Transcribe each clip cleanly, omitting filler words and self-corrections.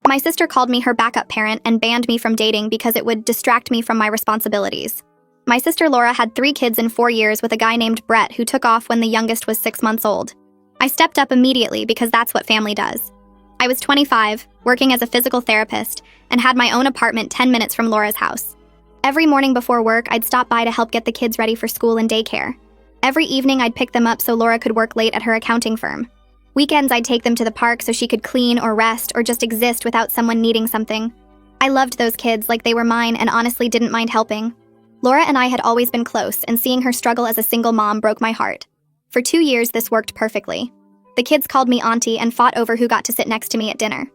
My sister called me her backup parent and banned me from dating because it would distract me from my responsibilities. My sister Laura had 3 kids in 4 years with a guy named Brett who took off when the youngest was 6 months old. I stepped up immediately because that's what family does. I was 25, working as a physical therapist, and had my own apartment 10 minutes from Laura's house. Every morning before work, I'd stop by to help get the kids ready for school and daycare. Every evening, I'd pick them up so Laura could work late at her accounting firm. Weekends, I'd take them to the park so she could clean or rest or just exist without someone needing something. I loved those kids like they were mine and honestly didn't mind helping. Laura and I had always been close, and seeing her struggle as a single mom broke my heart. For 2 years, this worked perfectly. The kids called me auntie and fought over who got to sit next to me at dinner.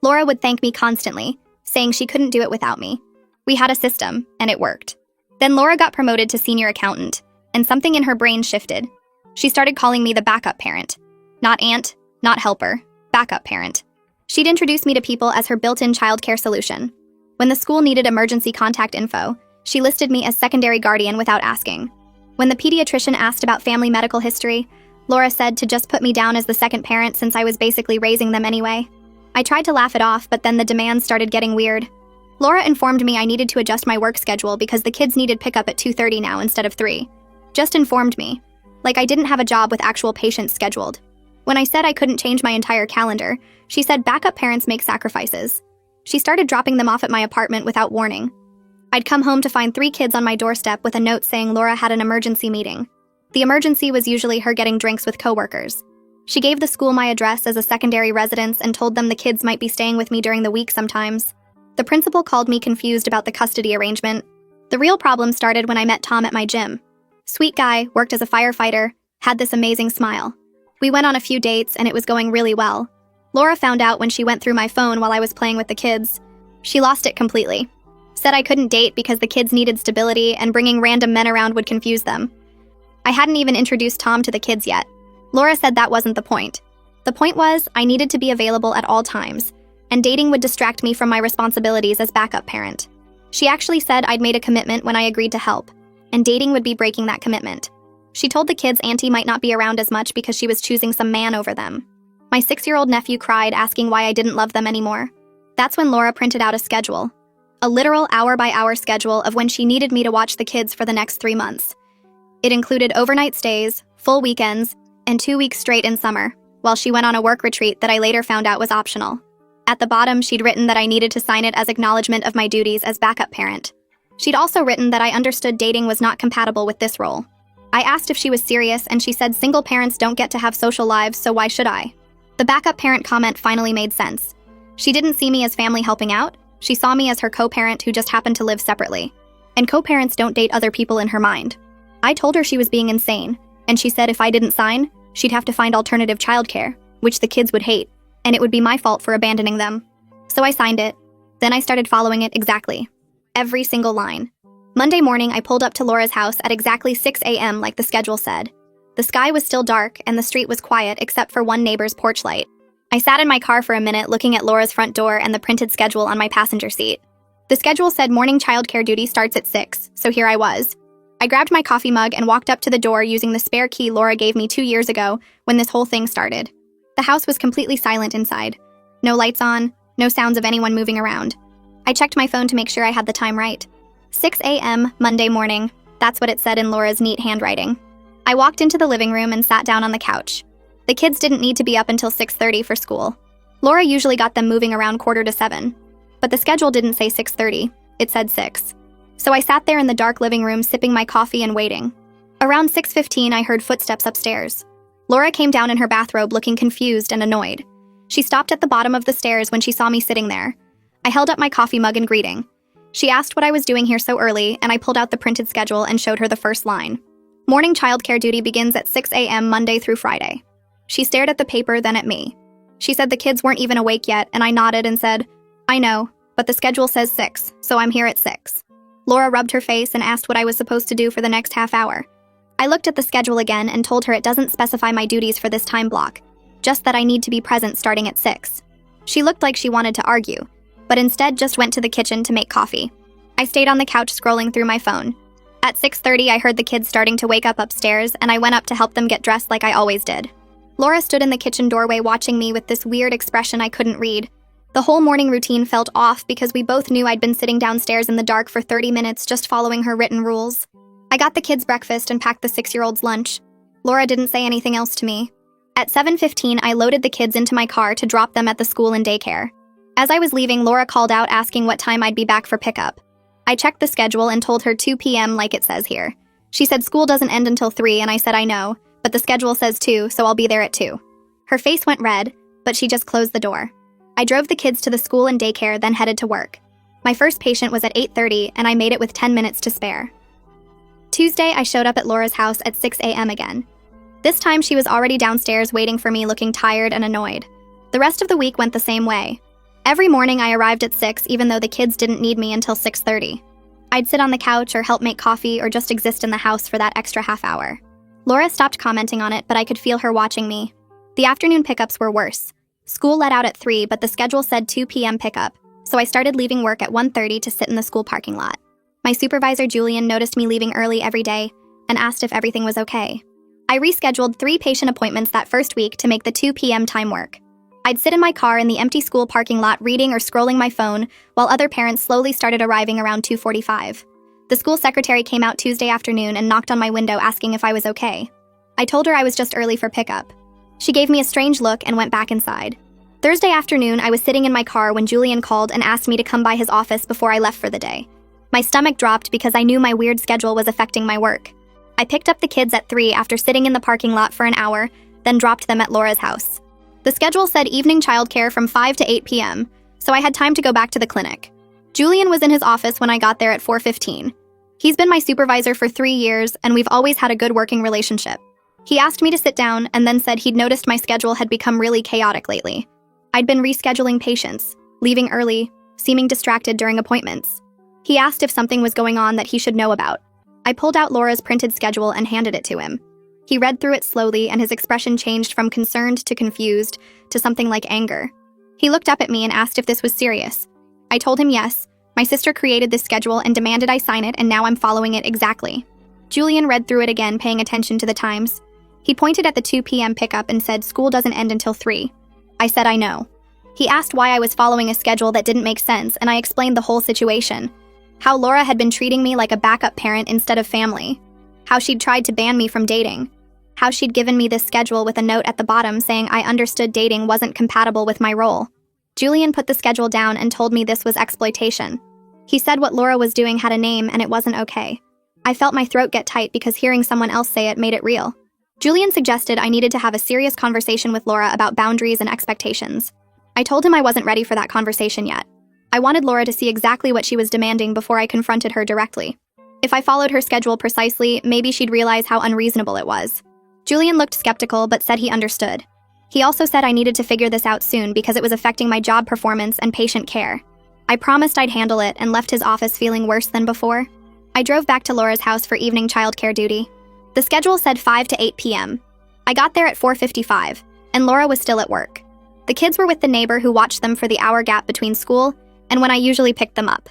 Laura would thank me constantly, saying she couldn't do it without me. We had a system, and it worked. Then Laura got promoted to senior accountant, and something in her brain shifted. She started calling me the backup parent. Not aunt, not helper, backup parent. She'd introduce me to people as her built-in childcare solution. When the school needed emergency contact info, she listed me as secondary guardian without asking. When the pediatrician asked about family medical history, Laura said to just put me down as the second parent since I was basically raising them anyway. I tried to laugh it off, but then the demands started getting weird. Laura informed me I needed to adjust my work schedule because the kids needed pickup at 2:30 now instead of 3. Just informed me. Like I didn't have a job with actual patients scheduled. When I said I couldn't change my entire calendar, she said backup parents make sacrifices. She started dropping them off at my apartment without warning. I'd come home to find 3 kids on my doorstep with a note saying Laura had an emergency meeting. The emergency was usually her getting drinks with coworkers. She gave the school my address as a secondary residence and told them the kids might be staying with me during the week sometimes. The principal called me confused about the custody arrangement. The real problem started when I met Tom at my gym. Sweet guy, worked as a firefighter, had this amazing smile. We went on a few dates and it was going really well. Laura found out when she went through my phone while I was playing with the kids. She lost it completely. Said I couldn't date because the kids needed stability and bringing random men around would confuse them. I hadn't even introduced Tom to the kids yet. Laura said that wasn't the point. The point was I needed to be available at all times, and dating would distract me from my responsibilities as backup parent. She actually said I'd made a commitment when I agreed to help, and dating would be breaking that commitment. She told the kids auntie might not be around as much because she was choosing some man over them. My 6-year-old nephew cried, asking why I didn't love them anymore. That's when Laura printed out a schedule. A literal hour-by-hour schedule of when she needed me to watch the kids for the next 3 months. It included overnight stays, full weekends, and 2 weeks straight in summer, while she went on a work retreat that I later found out was optional. At the bottom, she'd written that I needed to sign it as acknowledgement of my duties as backup parent. She'd also written that I understood dating was not compatible with this role. I asked if she was serious, and she said single parents don't get to have social lives, so why should I? The backup parent comment finally made sense. She didn't see me as family helping out. She saw me as her co-parent who just happened to live separately. And co-parents don't date other people in her mind. I told her she was being insane, and she said if I didn't sign, she'd have to find alternative childcare, which the kids would hate, and it would be my fault for abandoning them. So I signed it. Then I started following it exactly. Every single line. Monday morning, I pulled up to Laura's house at exactly 6 a.m. like the schedule said. The sky was still dark, and the street was quiet except for one neighbor's porch light. I sat in my car for a minute looking at Laura's front door and the printed schedule on my passenger seat. The schedule said morning childcare duty starts at 6, so here I was. I grabbed my coffee mug and walked up to the door using the spare key Laura gave me 2 years ago when this whole thing started. The house was completely silent inside. No lights on, no sounds of anyone moving around. I checked my phone to make sure I had the time right. 6 a.m. Monday morning. That's what it said in Laura's neat handwriting. I walked into the living room and sat down on the couch. The kids didn't need to be up until 6:30 for school. Laura usually got them moving around 6:45. But the schedule didn't say 6:30, it said 6. So I sat there in the dark living room sipping my coffee and waiting. Around 6:15, I heard footsteps upstairs. Laura came down in her bathrobe looking confused and annoyed. She stopped at the bottom of the stairs when she saw me sitting there. I held up my coffee mug in greeting. She asked what I was doing here so early, and I pulled out the printed schedule and showed her the first line. Morning childcare duty begins at 6 a.m. Monday through Friday. She stared at the paper, then at me. She said the kids weren't even awake yet, and I nodded and said, I know, but the schedule says 6, so I'm here at 6. Laura rubbed her face and asked what I was supposed to do for the next half hour. I looked at the schedule again and told her it doesn't specify my duties for this time block, just that I need to be present starting at 6. She looked like she wanted to argue, but instead just went to the kitchen to make coffee. I stayed on the couch scrolling through my phone. At 6:30, I heard the kids starting to wake up upstairs, and I went up to help them get dressed like I always did. Laura stood in the kitchen doorway watching me with this weird expression I couldn't read. The whole morning routine felt off because we both knew I'd been sitting downstairs in the dark for 30 minutes just following her written rules. I got the kids breakfast and packed the 6-year-old's lunch. Laura didn't say anything else to me. At 7:15, I loaded the kids into my car to drop them at the school and daycare. As I was leaving, Laura called out asking what time I'd be back for pickup. I checked the schedule and told her 2 p.m. like it says here. She said school doesn't end until 3, and I said I know, but the schedule says 2, so I'll be there at 2. Her face went red, but she just closed the door. I drove the kids to the school and daycare, then headed to work. My first patient was at 8:30, and I made it with 10 minutes to spare. Tuesday, I showed up at Laura's house at 6 a.m. again. This time, she was already downstairs waiting for me, looking tired and annoyed. The rest of the week went the same way. Every morning, I arrived at 6, even though the kids didn't need me until 6:30. I'd sit on the couch or help make coffee or just exist in the house for that extra half hour. Laura stopped commenting on it, but I could feel her watching me. The afternoon pickups were worse. School let out at 3, but the schedule said 2 p.m. pickup, so I started leaving work at 1:30 to sit in the school parking lot. My supervisor, Julian, noticed me leaving early every day and asked if everything was okay. I rescheduled 3 patient appointments that first week to make the 2 p.m. time work. I'd sit in my car in the empty school parking lot reading or scrolling my phone while other parents slowly started arriving around 2:45. The school secretary came out Tuesday afternoon and knocked on my window asking if I was okay. I told her I was just early for pickup. She gave me a strange look and went back inside. Thursday afternoon, I was sitting in my car when Julian called and asked me to come by his office before I left for the day. My stomach dropped because I knew my weird schedule was affecting my work. I picked up the kids at 3 after sitting in the parking lot for an hour, then dropped them at Laura's house. The schedule said evening childcare from 5 to 8 p.m., so I had time to go back to the clinic. Julian was in his office when I got there at 4:15. He's been my supervisor for 3 years, and we've always had a good working relationship. He asked me to sit down and then said he'd noticed my schedule had become really chaotic lately. I'd been rescheduling patients, leaving early, seeming distracted during appointments. He asked if something was going on that he should know about. I pulled out Laura's printed schedule and handed it to him. He read through it slowly, and his expression changed from concerned to confused to something like anger. He looked up at me and asked if this was serious. I told him yes. My sister created this schedule and demanded I sign it, and now I'm following it exactly. Julian read through it again, paying attention to the times. He pointed at the 2 p.m. pickup and said school doesn't end until 3. I said I know. He asked why I was following a schedule that didn't make sense, and I explained the whole situation. How Laura had been treating me like a backup parent instead of family. How she'd tried to ban me from dating. How she'd given me this schedule with a note at the bottom saying I understood dating wasn't compatible with my role. Julian put the schedule down and told me this was exploitation. He said what Laura was doing had a name and it wasn't okay. I felt my throat get tight because hearing someone else say it made it real. Julian suggested I needed to have a serious conversation with Laura about boundaries and expectations. I told him I wasn't ready for that conversation yet. I wanted Laura to see exactly what she was demanding before I confronted her directly. If I followed her schedule precisely, maybe she'd realize how unreasonable it was. Julian looked skeptical but said he understood. He also said I needed to figure this out soon because it was affecting my job performance and patient care. I promised I'd handle it and left his office feeling worse than before. I drove back to Laura's house for evening childcare duty. The schedule said 5 to 8 p.m. I got there at 4:55, and Laura was still at work. The kids were with the neighbor who watched them for the hour gap between school and when I usually picked them up.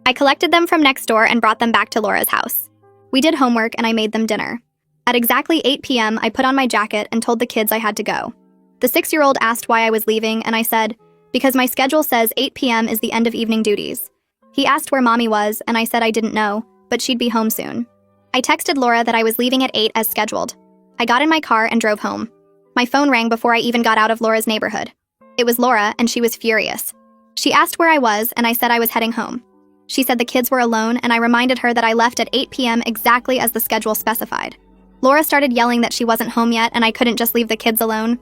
I collected them from next door and brought them back to Laura's house. We did homework and I made them dinner. At exactly 8 p.m., I put on my jacket and told the kids I had to go. The 6-year-old asked why I was leaving, and I said, because my schedule says 8 p.m. is the end of evening duties. He asked where Mommy was, and I said I didn't know, but she'd be home soon. I texted Laura that I was leaving at 8 as scheduled. I got in my car and drove home. My phone rang before I even got out of Laura's neighborhood. It was Laura, and she was furious. She asked where I was, and I said I was heading home. She said the kids were alone, and I reminded her that I left at 8 p.m. exactly as the schedule specified. Laura started yelling that she wasn't home yet and I couldn't just leave the kids alone.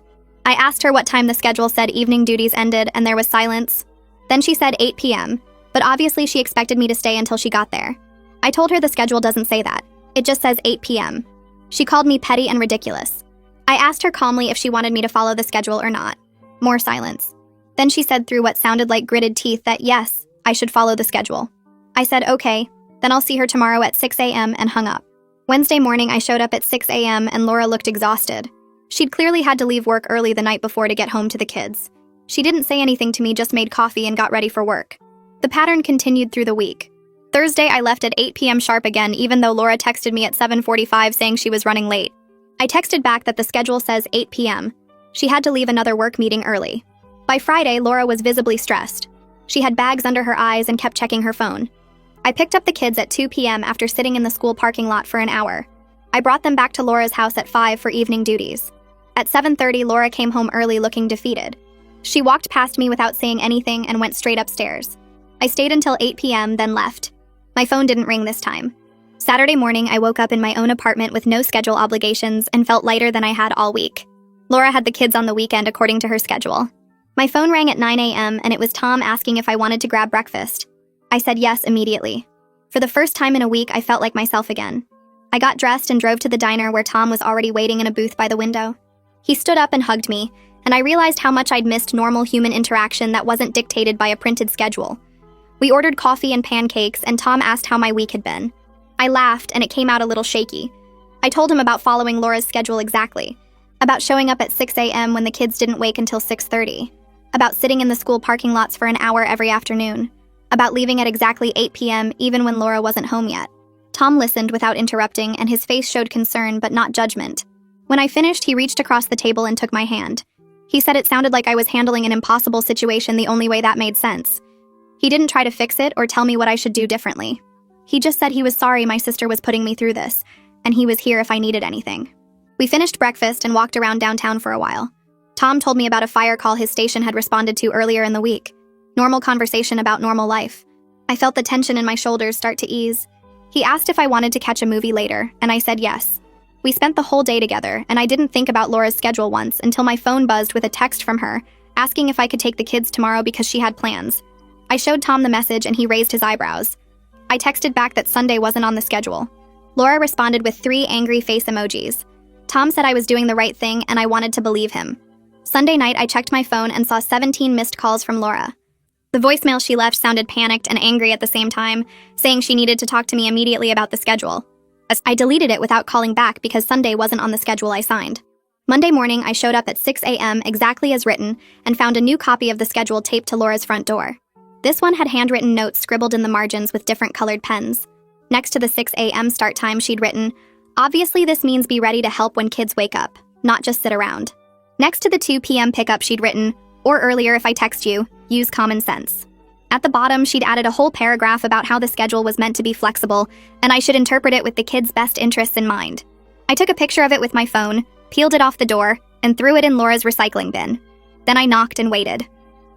I asked her what time the schedule said evening duties ended, and there was silence. Then she said 8 p.m., but obviously she expected me to stay until she got there. I told her the schedule doesn't say that. It just says 8 p.m. She called me petty and ridiculous. I asked her calmly if she wanted me to follow the schedule or not. More silence. Then she said through what sounded like gritted teeth that yes, I should follow the schedule. I said okay, then I'll see her tomorrow at 6 a.m. and hung up. Wednesday morning, I showed up at 6 a.m. and Laura looked exhausted. She'd clearly had to leave work early the night before to get home to the kids. She didn't say anything to me, just made coffee and got ready for work. The pattern continued through the week. Thursday, I left at 8 p.m. sharp again, even though Laura texted me at 7:45 saying she was running late. I texted back that the schedule says 8 p.m. She had to leave another work meeting early. By Friday, Laura was visibly stressed. She had bags under her eyes and kept checking her phone. I picked up the kids at 2 p.m. after sitting in the school parking lot for an hour. I brought them back to Laura's house at 5 for evening duties. At 7:30, Laura came home early looking defeated. She walked past me without saying anything and went straight upstairs. I stayed until 8 p.m., then left. My phone didn't ring this time. Saturday morning, I woke up in my own apartment with no schedule obligations and felt lighter than I had all week. Laura had the kids on the weekend according to her schedule. My phone rang at 9 a.m. and it was Tom asking if I wanted to grab breakfast. I said yes immediately. For the first time in a week, I felt like myself again. I got dressed and drove to the diner where Tom was already waiting in a booth by the window. He stood up and hugged me, and I realized how much I'd missed normal human interaction that wasn't dictated by a printed schedule. We ordered coffee and pancakes, and Tom asked how my week had been. I laughed, and it came out a little shaky. I told him about following Laura's schedule exactly, about showing up at 6 a.m. when the kids didn't wake until 6:30, about sitting in the school parking lots for an hour every afternoon, about leaving at exactly 8 p.m. even when Laura wasn't home yet. Tom listened without interrupting, and his face showed concern but not judgment. When I finished, he reached across the table and took my hand. He said it sounded like I was handling an impossible situation the only way that made sense. He didn't try to fix it or tell me what I should do differently. He just said he was sorry my sister was putting me through this, and he was here if I needed anything. We finished breakfast and walked around downtown for a while. Tom told me about a fire call his station had responded to earlier in the week. Normal conversation about normal life. I felt the tension in my shoulders start to ease. He asked if I wanted to catch a movie later, and I said yes. We spent the whole day together, and I didn't think about Laura's schedule once until my phone buzzed with a text from her, asking if I could take the kids tomorrow because she had plans. I showed Tom the message and he raised his eyebrows. I texted back that Sunday wasn't on the schedule. Laura responded with 3 angry face emojis. Tom said I was doing the right thing and I wanted to believe him. Sunday night, I checked my phone and saw 17 missed calls from Laura. The voicemail she left sounded panicked and angry at the same time, saying she needed to talk to me immediately about the schedule. I deleted it without calling back because Sunday wasn't on the schedule I signed. Monday morning, I showed up at 6 a.m. exactly as written and found a new copy of the schedule taped to Laura's front door. This one had handwritten notes scribbled in the margins with different colored pens. Next to the 6 a.m. start time, she'd written, "Obviously this means be ready to help when kids wake up, not just sit around." Next to the 2 p.m. pickup, she'd written, "Or earlier if I text you, use common sense." At the bottom, she'd added a whole paragraph about how the schedule was meant to be flexible, and I should interpret it with the kids' best interests in mind. I took a picture of it with my phone, peeled it off the door, and threw it in Laura's recycling bin. Then I knocked and waited.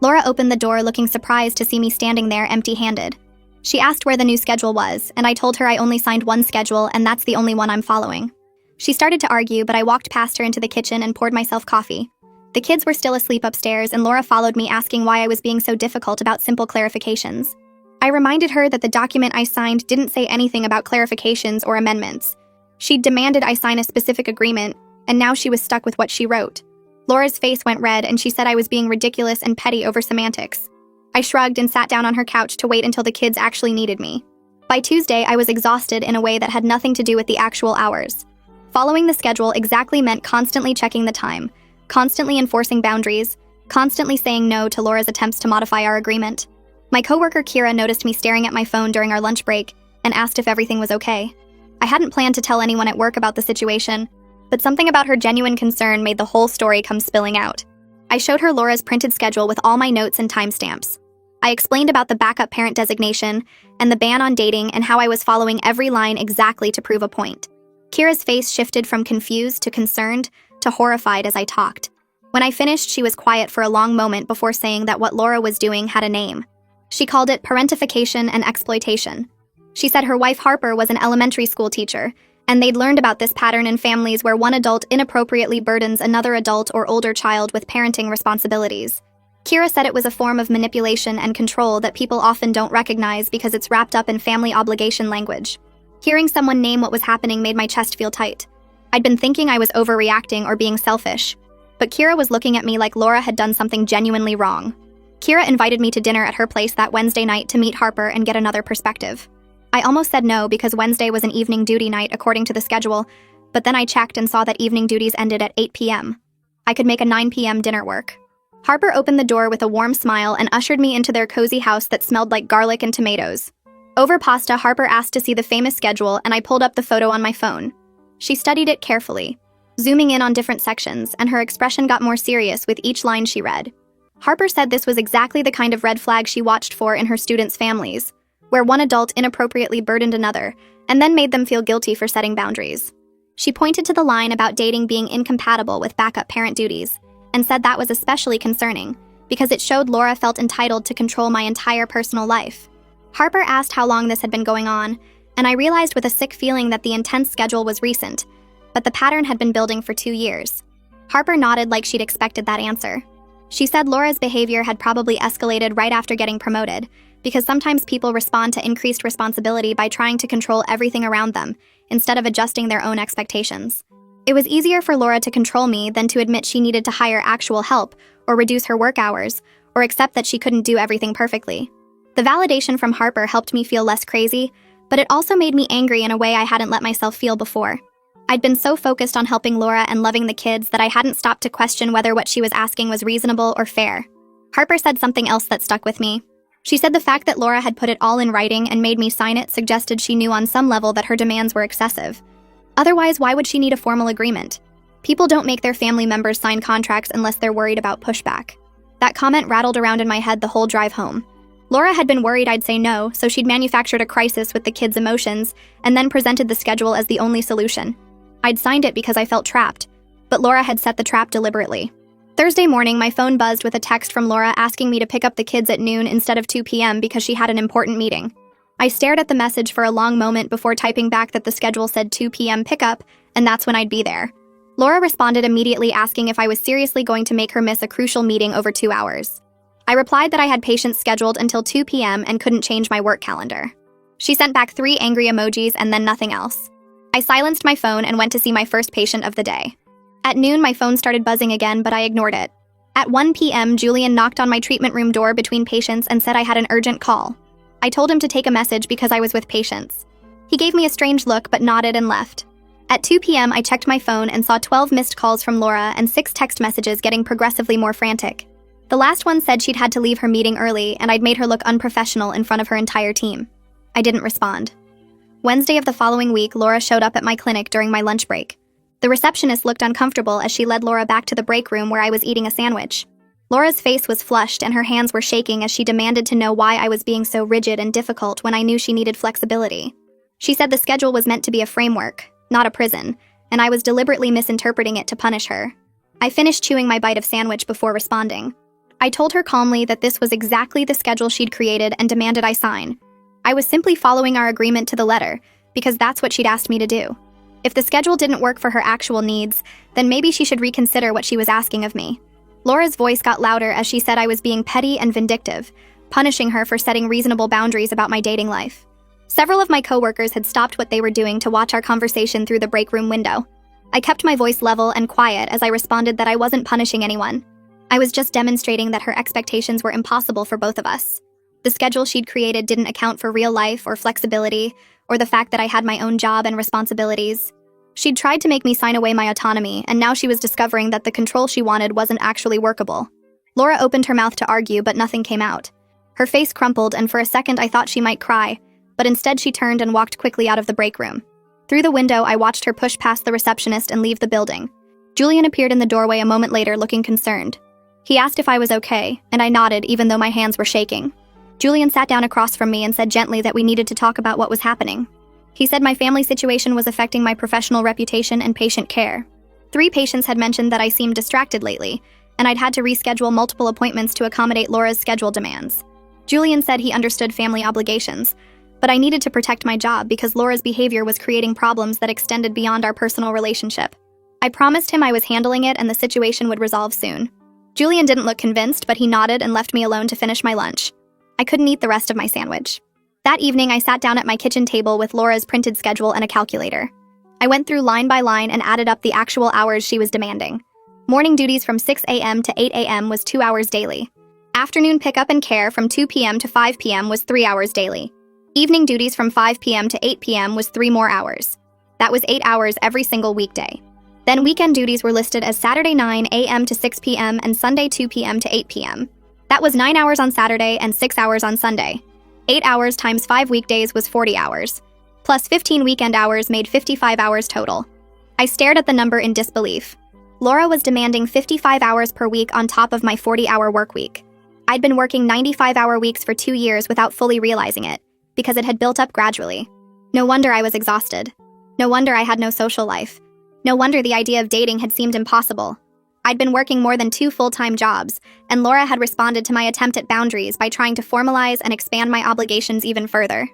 Laura opened the door looking surprised to see me standing there empty-handed. She asked where the new schedule was, and I told her I only signed one schedule and that's the only one I'm following. She started to argue, but I walked past her into the kitchen and poured myself coffee. The kids were still asleep upstairs, and Laura followed me asking why I was being so difficult about simple clarifications. I reminded her that the document I signed didn't say anything about clarifications or amendments. She'd demanded I sign a specific agreement, and now she was stuck with what she wrote. Laura's face went red, and she said I was being ridiculous and petty over semantics. I shrugged and sat down on her couch to wait until the kids actually needed me. By Tuesday, I was exhausted in a way that had nothing to do with the actual hours. Following the schedule exactly meant constantly checking the time, constantly enforcing boundaries, constantly saying no to Laura's attempts to modify our agreement. My coworker Kira noticed me staring at my phone during our lunch break and asked if everything was okay. I hadn't planned to tell anyone at work about the situation, but something about her genuine concern made the whole story come spilling out. I showed her Laura's printed schedule with all my notes and timestamps. I explained about the backup parent designation and the ban on dating and how I was following every line exactly to prove a point. Kira's face shifted from confused to concerned to horrified as I talked. When I finished, she was quiet for a long moment before saying that what Laura was doing had a name. She called it parentification and exploitation. She said her wife Harper was an elementary school teacher, and they'd learned about this pattern in families where one adult inappropriately burdens another adult or older child with parenting responsibilities. Kira said it was a form of manipulation and control that people often don't recognize because it's wrapped up in family obligation language. Hearing someone name what was happening made my chest feel tight. I'd been thinking I was overreacting or being selfish, but Kira was looking at me like Laura had done something genuinely wrong. Kira invited me to dinner at her place that Wednesday night to meet Harper and get another perspective. I almost said no because Wednesday was an evening duty night according to the schedule, but then I checked and saw that evening duties ended at 8 p.m. I could make a 9 p.m. dinner work. Harper opened the door with a warm smile and ushered me into their cozy house that smelled like garlic and tomatoes. Over pasta, Harper asked to see the famous schedule, and I pulled up the photo on my phone. She studied it carefully, zooming in on different sections, and her expression got more serious with each line she read. Harper said this was exactly the kind of red flag she watched for in her students' families, where one adult inappropriately burdened another and then made them feel guilty for setting boundaries. She pointed to the line about dating being incompatible with backup parent duties and said that was especially concerning because it showed Laura felt entitled to control my entire personal life. Harper asked how long this had been going on, and I realized with a sick feeling that the intense schedule was recent, but the pattern had been building for 2 years. Harper nodded like she'd expected that answer. She said Laura's behavior had probably escalated right after getting promoted, because sometimes people respond to increased responsibility by trying to control everything around them, instead of adjusting their own expectations. It was easier for Laura to control me than to admit she needed to hire actual help, or reduce her work hours, or accept that she couldn't do everything perfectly. The validation from Harper helped me feel less crazy, but it also made me angry in a way I hadn't let myself feel before. I'd been so focused on helping Laura and loving the kids that I hadn't stopped to question whether what she was asking was reasonable or fair. Harper said something else that stuck with me. She said the fact that Laura had put it all in writing and made me sign it suggested she knew on some level that her demands were excessive. Otherwise, why would she need a formal agreement? People don't make their family members sign contracts unless they're worried about pushback. That comment rattled around in my head the whole drive home. Laura had been worried I'd say no, so she'd manufactured a crisis with the kids' emotions and then presented the schedule as the only solution. I'd signed it because I felt trapped, but Laura had set the trap deliberately. Thursday morning, my phone buzzed with a text from Laura asking me to pick up the kids at noon instead of 2 p.m. because she had an important meeting. I stared at the message for a long moment before typing back that the schedule said 2 p.m. pickup, and that's when I'd be there. Laura responded immediately asking if I was seriously going to make her miss a crucial meeting over 2 hours. I replied that I had patients scheduled until 2 p.m. and couldn't change my work calendar. She sent back 3 angry emojis and then nothing else. I silenced my phone and went to see my first patient of the day. At noon, my phone started buzzing again, but I ignored it. At 1 p.m., Julian knocked on my treatment room door between patients and said I had an urgent call. I told him to take a message because I was with patients. He gave me a strange look but nodded and left. At 2 p.m., I checked my phone and saw 12 missed calls from Laura and 6 text messages getting progressively more frantic. The last one said she'd had to leave her meeting early and I'd made her look unprofessional in front of her entire team. I didn't respond. Wednesday of the following week, Laura showed up at my clinic during my lunch break. The receptionist looked uncomfortable as she led Laura back to the break room where I was eating a sandwich. Laura's face was flushed and her hands were shaking as she demanded to know why I was being so rigid and difficult when I knew she needed flexibility. She said the schedule was meant to be a framework, not a prison, and I was deliberately misinterpreting it to punish her. I finished chewing my bite of sandwich before responding. I told her calmly that this was exactly the schedule she'd created and demanded I sign. I was simply following our agreement to the letter, because that's what she'd asked me to do. If the schedule didn't work for her actual needs, then maybe she should reconsider what she was asking of me. Laura's voice got louder as she said I was being petty and vindictive, punishing her for setting reasonable boundaries about my dating life. Several of my coworkers had stopped what they were doing to watch our conversation through the break room window. I kept my voice level and quiet as I responded that I wasn't punishing anyone. I was just demonstrating that her expectations were impossible for both of us. The schedule she'd created didn't account for real life or flexibility, or the fact that I had my own job and responsibilities. She'd tried to make me sign away my autonomy, and now she was discovering that the control she wanted wasn't actually workable. Laura opened her mouth to argue, but nothing came out. Her face crumpled, and for a second I thought she might cry, but instead she turned and walked quickly out of the break room. Through the window, I watched her push past the receptionist and leave the building. Julian appeared in the doorway a moment later, looking concerned. He asked if I was okay, and I nodded even though my hands were shaking. Julian sat down across from me and said gently that we needed to talk about what was happening. He said my family situation was affecting my professional reputation and patient care. 3 patients had mentioned that I seemed distracted lately, and I'd had to reschedule multiple appointments to accommodate Laura's schedule demands. Julian said he understood family obligations, but I needed to protect my job because Laura's behavior was creating problems that extended beyond our personal relationship. I promised him I was handling it and the situation would resolve soon. Julian didn't look convinced, but he nodded and left me alone to finish my lunch. I couldn't eat the rest of my sandwich. That evening, I sat down at my kitchen table with Laura's printed schedule and a calculator. I went through line by line and added up the actual hours she was demanding. Morning duties from 6 a.m. to 8 a.m. was 2 hours daily. Afternoon pickup and care from 2 p.m. to 5 p.m. was 3 hours daily. Evening duties from 5 p.m. to 8 p.m. was 3 more hours. That was 8 hours every single weekday. Then weekend duties were listed as Saturday 9 a.m. to 6 p.m. and Sunday 2 p.m. to 8 p.m. That was 9 hours on Saturday and 6 hours on Sunday. 8 hours times 5 weekdays was 40 hours. Plus 15 weekend hours made 55 hours total. I stared at the number in disbelief. Laura was demanding 55 hours per week on top of my 40-hour work week. I'd been working 95-hour weeks for 2 years without fully realizing it, because it had built up gradually. No wonder I was exhausted. No wonder I had no social life. No wonder the idea of dating had seemed impossible. I'd been working more than 2 full-time jobs, and Laura had responded to my attempt at boundaries by trying to formalize and expand my obligations even further.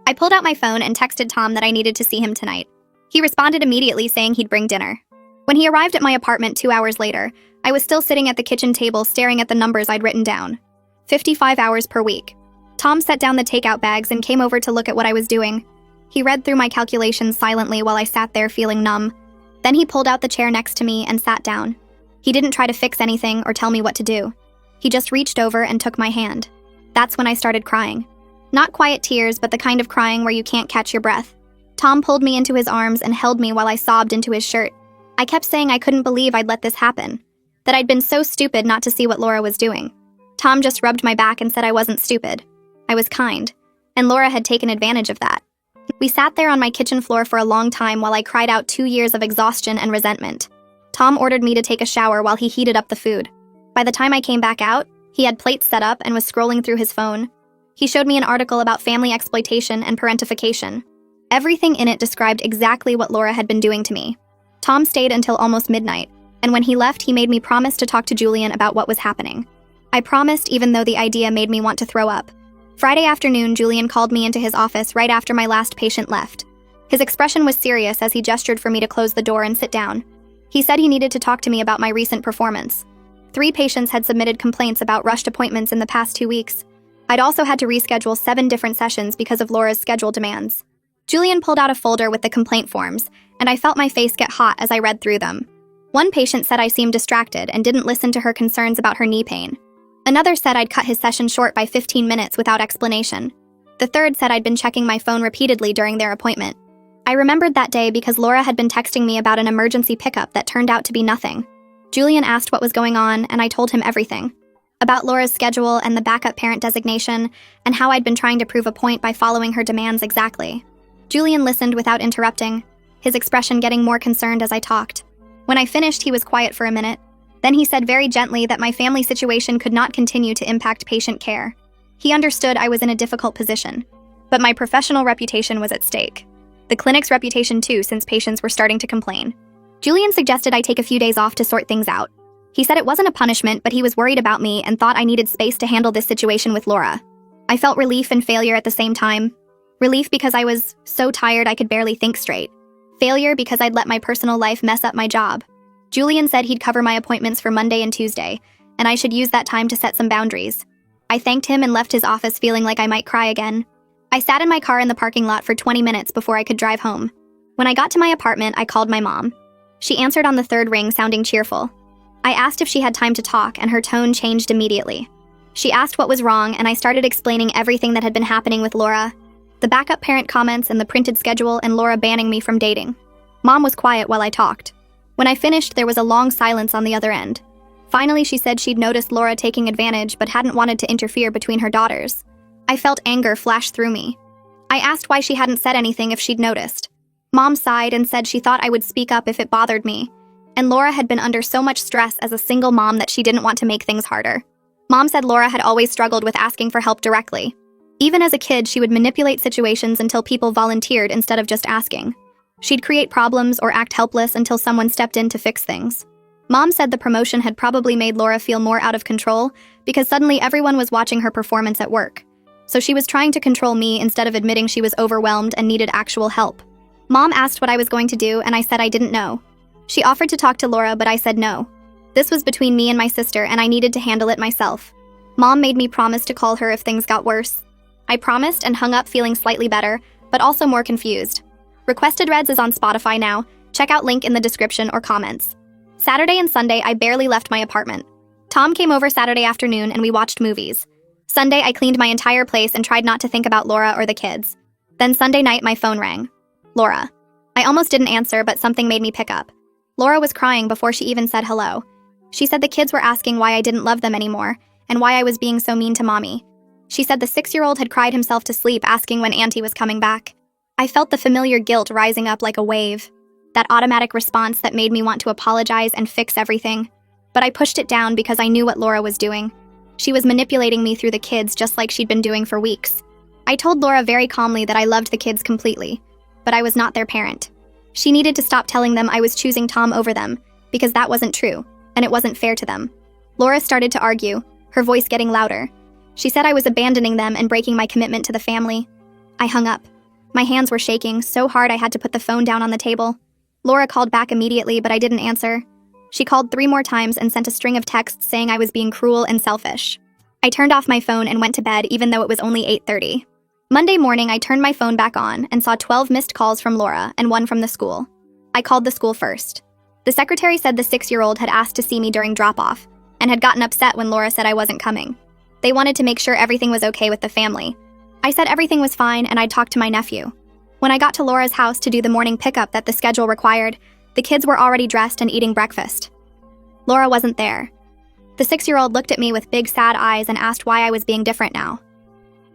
I pulled out my phone and texted Tom that I needed to see him tonight. He responded immediately saying he'd bring dinner. When he arrived at my apartment 2 hours later, I was still sitting at the kitchen table staring at the numbers I'd written down. 55 hours per week. Tom set down the takeout bags and came over to look at what I was doing. He read through my calculations silently while I sat there feeling numb. Then he pulled out the chair next to me and sat down. He didn't try to fix anything or tell me what to do. He just reached over and took my hand. That's when I started crying. Not quiet tears, but the kind of crying where you can't catch your breath. Tom pulled me into his arms and held me while I sobbed into his shirt. I kept saying I couldn't believe I'd let this happen, that I'd been so stupid not to see what Laura was doing. Tom just rubbed my back and said I wasn't stupid. I was kind, and Laura had taken advantage of that. We sat there on my kitchen floor for a long time while I cried out 2 years of exhaustion and resentment. Tom ordered me to take a shower while he heated up the food. By the time I came back out, he had plates set up and was scrolling through his phone. He showed me an article about family exploitation and parentification. Everything in it described exactly what Laura had been doing to me. Tom stayed until almost midnight, and when he left, he made me promise to talk to Julian about what was happening. I promised even though the idea made me want to throw up. Friday afternoon, Julian called me into his office right after my last patient left. His expression was serious as he gestured for me to close the door and sit down. He said he needed to talk to me about my recent performance. 3 patients had submitted complaints about rushed appointments in the past 2 weeks. I'd also had to reschedule 7 different sessions because of Laura's schedule demands. Julian pulled out a folder with the complaint forms, and I felt my face get hot as I read through them. One patient said I seemed distracted and didn't listen to her concerns about her knee pain. Another said I'd cut his session short by 15 minutes without explanation. The third said I'd been checking my phone repeatedly during their appointment. I remembered that day because Laura had been texting me about an emergency pickup that turned out to be nothing. Julian asked what was going on, and I told him everything. About Laura's schedule and the backup parent designation, and how I'd been trying to prove a point by following her demands exactly. Julian listened without interrupting, his expression getting more concerned as I talked. When I finished, he was quiet for a minute. Then he said very gently that my family situation could not continue to impact patient care. He understood I was in a difficult position, but my professional reputation was at stake. The clinic's reputation too, since patients were starting to complain. Julian suggested I take a few days off to sort things out. He said it wasn't a punishment, but he was worried about me and thought I needed space to handle this situation with Laura. I felt relief and failure at the same time. Relief because I was so tired I could barely think straight. Failure because I'd let my personal life mess up my job. Julian said he'd cover my appointments for Monday and Tuesday, and I should use that time to set some boundaries. I thanked him and left his office feeling like I might cry again. I sat in my car in the parking lot for 20 minutes before I could drive home. When I got to my apartment, I called my mom. She answered on the 3rd ring, sounding cheerful. I asked if she had time to talk, and her tone changed immediately. She asked what was wrong, and I started explaining everything that had been happening with Laura. The backup parent comments and the printed schedule and Laura banning me from dating. Mom was quiet while I talked. When I finished, there was a long silence on the other end. Finally, she said she'd noticed Laura taking advantage but hadn't wanted to interfere between her daughters. I felt anger flash through me. I asked why she hadn't said anything if she'd noticed. Mom sighed and said she thought I would speak up if it bothered me, and Laura had been under so much stress as a single mom that she didn't want to make things harder. Mom said Laura had always struggled with asking for help directly. Even as a kid, she would manipulate situations until people volunteered instead of just asking. She'd create problems or act helpless until someone stepped in to fix things. Mom said the promotion had probably made Laura feel more out of control because suddenly everyone was watching her performance at work. So she was trying to control me instead of admitting she was overwhelmed and needed actual help. Mom asked what I was going to do, and I said I didn't know. She offered to talk to Laura, but I said no. This was between me and my sister, and I needed to handle it myself. Mom made me promise to call her if things got worse. I promised and hung up feeling slightly better, but also more confused. Requested Reds is on Spotify now. Check out link in the description or comments. Saturday and Sunday, I barely left my apartment. Tom came over Saturday afternoon and we watched movies. Sunday, I cleaned my entire place and tried not to think about Laura or the kids. Then Sunday night, my phone rang. Laura. I almost didn't answer, but something made me pick up. Laura was crying before she even said hello. She said the kids were asking why I didn't love them anymore and why I was being so mean to Mommy. She said the 6-year-old had cried himself to sleep asking when Auntie was coming back. I felt the familiar guilt rising up like a wave. that automatic response that made me want to apologize and fix everything. But I pushed it down because I knew what Laura was doing. She was manipulating me through the kids just like she'd been doing for weeks. I told Laura very calmly that I loved the kids completely, but I was not their parent. She needed to stop telling them I was choosing Tom over them, because that wasn't true, and it wasn't fair to them. Laura started to argue, her voice getting louder. She said I was abandoning them and breaking my commitment to the family. I hung up. My hands were shaking so hard I had to put the phone down on the table. Laura called back immediately, but I didn't answer. She called 3 more times and sent a string of texts saying I was being cruel and selfish. I turned off my phone and went to bed even though it was only 8:30. Monday morning, I turned my phone back on and saw 12 missed calls from Laura and 1 from the school. I called the school first. The secretary said the 6-year-old had asked to see me during drop-off and had gotten upset when Laura said I wasn't coming. They wanted to make sure everything was okay with the family. I said everything was fine and I'd talk to my nephew. When I got to Laura's house to do the morning pickup that the schedule required, the kids were already dressed and eating breakfast. Laura wasn't there. The 6-year-old looked at me with big sad eyes and asked why I was being different now.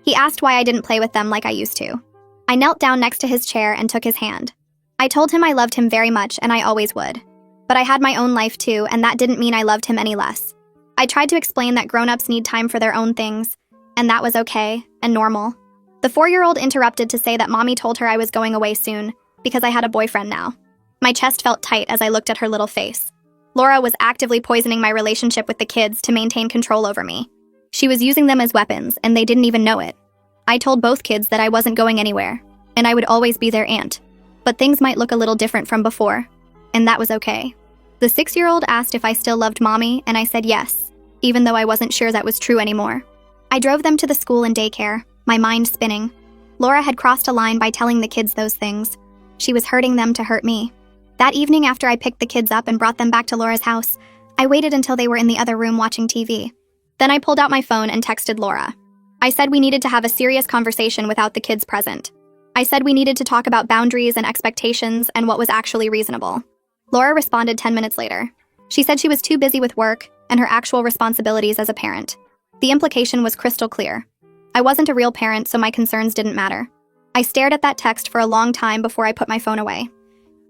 He asked why I didn't play with them like I used to. I knelt down next to his chair and took his hand. I told him I loved him very much and I always would. But I had my own life too, and that didn't mean I loved him any less. I tried to explain that grown-ups need time for their own things, and that was okay and normal. The 4-year-old interrupted to say that mommy told her I was going away soon because I had a boyfriend now. My chest felt tight as I looked at her little face. Laura was actively poisoning my relationship with the kids to maintain control over me. She was using them as weapons, and they didn't even know it. I told both kids that I wasn't going anywhere, and I would always be their aunt. But things might look a little different from before, and that was okay. The 6-year-old asked if I still loved mommy, and I said yes, even though I wasn't sure that was true anymore. I drove them to the school and daycare, my mind spinning. Laura had crossed a line by telling the kids those things. She was hurting them to hurt me. That evening after I picked the kids up and brought them back to Laura's house, I waited until they were in the other room watching TV. Then I pulled out my phone and texted Laura. I said we needed to have a serious conversation without the kids present. I said we needed to talk about boundaries and expectations and what was actually reasonable. Laura responded 10 minutes later. She said she was too busy with work and her actual responsibilities as a parent. The implication was crystal clear. I wasn't a real parent, so my concerns didn't matter. I stared at that text for a long time before I put my phone away.